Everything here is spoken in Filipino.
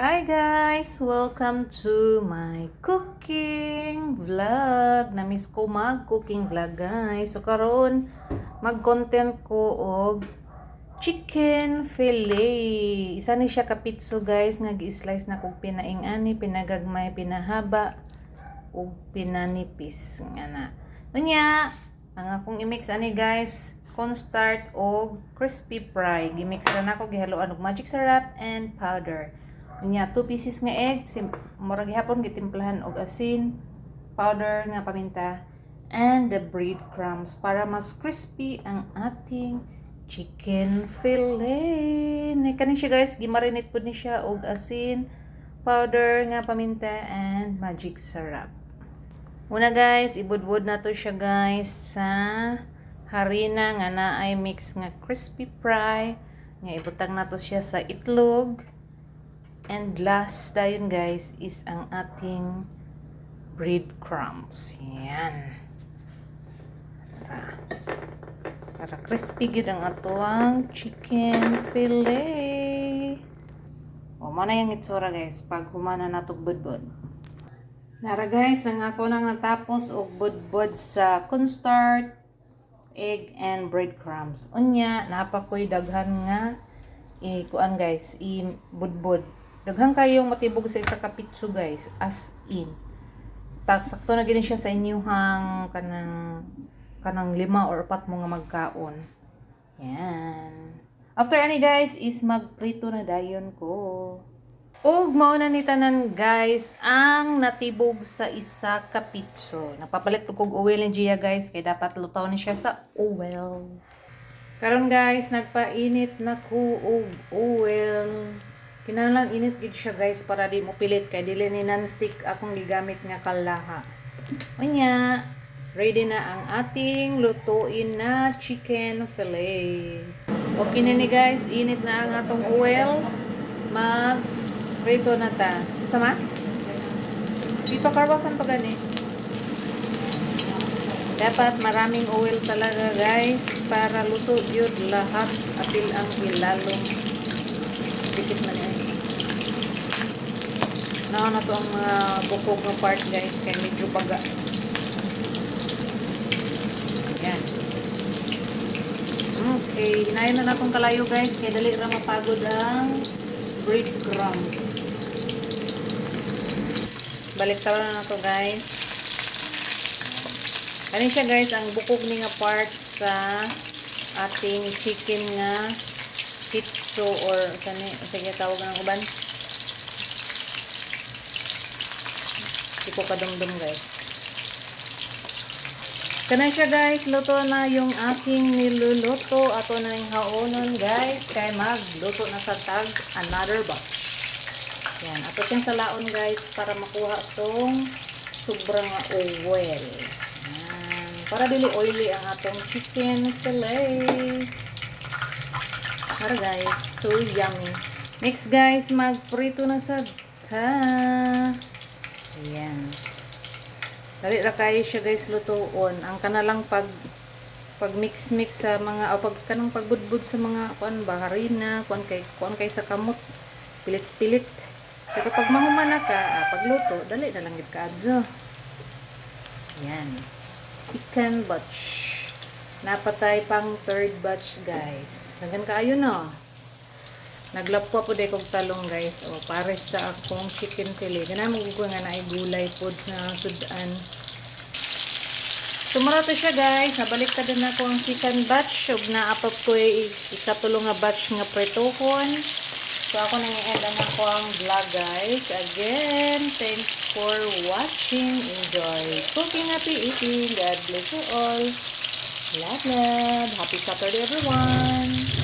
Hi guys! Welcome to my cooking vlog. Namiss ko mag-cooking vlog guys. So karon mag-content ko og chicken fillet. Isa ni siya kapitso guys. Nag-slice na kog pinaing ani, pinagagmay, pinahaba ug pinanipis nga na. Unya, ang akong i-mix ani guys, cornstarch og crispy fry. Gimix ra nako gihaluan og magic syrup and powder. Unya 2 pieces nga egg, murag gihapon gitimplahan og asin, powder nga paminta, and the breadcrumbs para mas crispy ang ating chicken fillet. Kani siya guys, gimarinate pud ni siya og asin, powder nga paminta, and magic syrup. Una guys, ibudbud na to siya guys sa harina nga naay mix nga crispy fry. Nga ibutang na to siya sa itlog. And last dayon guys is ang ating breadcrumbs. Yan. Para crispy gid ang atoang chicken fillet. O mo na yung itsura guys pag humana natog budbud. Nara guys, ang ako nang natapos og budbud sa cornstarch, egg and breadcrumbs. Unya napakoy daghan nga kuan guys, budbud. Daghang kayong matibog sa isa ka pitso guys, as in. Sakto na gini siya sa inyuhang kanang 5 or 4 mo nga magkaon. Yan. After ani guys is magprito na dayon ko. Ug mao na ni tanan guys ang natibog sa isa ka pitso. Napapalit ko kog oil ni Gia guys kay dapat lutaw ni siya sa oil. Karon guys nagpainit na ko og oil. Kinahanglan init gid siya guys para di mo pilit kay dili ni non-stick akong gigamit nga kalaha. Unya, ready na ang ating lutuin na chicken fillet. Okay na ni guys, init na ang atong oil. Mag-prito na ta. Sama? Dito karwasan to gani. Dapat maraming oil talaga guys para luto yun lahat apil ang ilalong. Dikit man yan. Na to ang bukog ng part guys kay medyo baga. Yan. Okay, hinayon na natong kalayo guys kay dali ra mapagod ang breadcrumbs. Balik tawa na to guys. Kani siya guys ang bukog ni nga part sa ating chicken nga pitso or kani sige tawag ng uban. Di ko kadumdum guys. Kana siya guys, luto na yung aking niluluto. Ato na yung haonon guys. Kaya magluto na sa tag another batch. Yan. Ato yung salaon guys para makuha itong sobrang oil. Yan. Para dili oily ang atong chicken fillet. Para guys, so yummy. Next guys, magprito na sa ayan. Dali ra kayo siya guys lutoon. Ang kanalang pag mix sa mga kanang pagbudbud sa mga kuan ba harina, kuan kay sa kamot. Pilit-pilit. Pero pag mahumana ka, pagluto, dali na lang gid kaadso. Ayan. Second batch. Napatay pang third batch guys. Hanggang kaayo no. Naglapwa po day kong talong guys. O pares sa akong chicken fillet. Ganun mo nga na ay gulay po na sudan. Sumarato siya guys. Nabalik ka din ako ang second batch. Ug naapap ko ikatulong nga batch nga pretohon. So ako nang i-end na ako ang vlog guys. Again, thanks for watching. Enjoy cooking, happy eating. God bless you all. Love. Happy Saturday everyone.